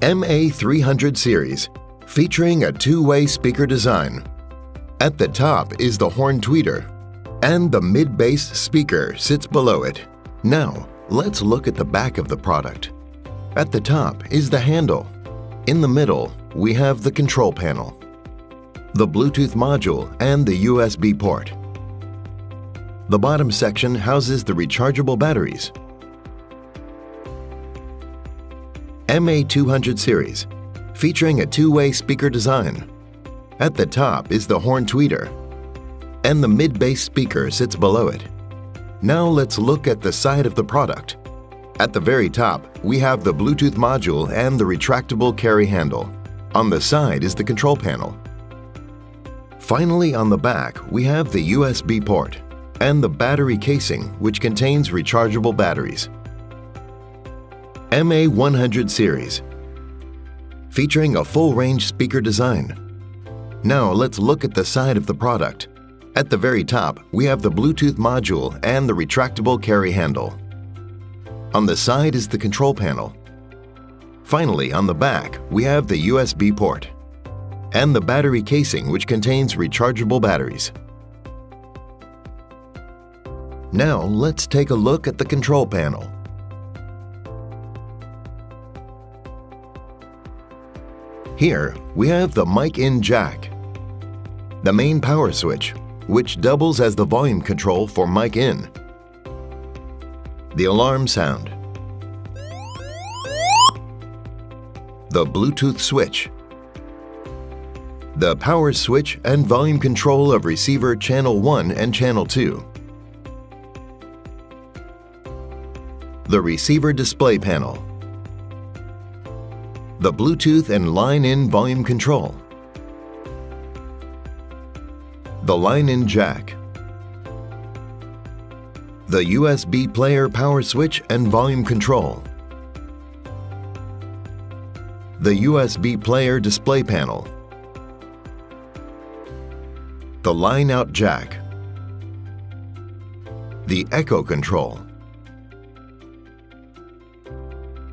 MA-300 series, featuring a two-way speaker design. At the top is the horn tweeter, and the mid-bass speaker sits below it. Now, let's look at the back of the product. At the top is the handle. In the middle, we have the control panel, the Bluetooth module, and the USB port. The bottom section houses the rechargeable batteries. MA-200 series, featuring a two-way speaker design. At the top is the horn tweeter, and the mid-bass speaker sits below it. Now let's look at the side of the product. At the very top, we have the Bluetooth module and the retractable carry handle. On the side is the control panel. Finally, on the back, we have the USB port and the battery casing, which contains rechargeable batteries. MA-100 series, featuring a full-range speaker design. Now let's look at the side of the product. At the very top, we have the Bluetooth module and the retractable carry handle. On the side is the control panel. Finally, on the back, we have the USB port and the battery casing, which contains rechargeable batteries. Now let's take a look at the control panel. Here, we have the mic-in jack, the main power switch, which doubles as the volume control for mic-in, the alarm sound, the Bluetooth switch, the power switch and volume control of receiver channel 1 and channel 2, the receiver display panel, the Bluetooth and line-in volume control, the line-in jack, the USB player power switch and volume control, the USB player display panel, the line-out jack, the echo control,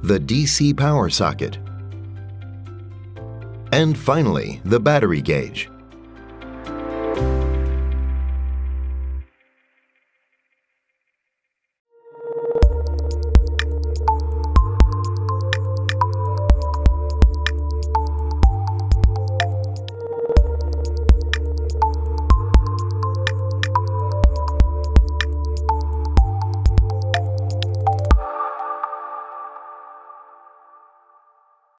the DC power socket, and finally, the battery gauge.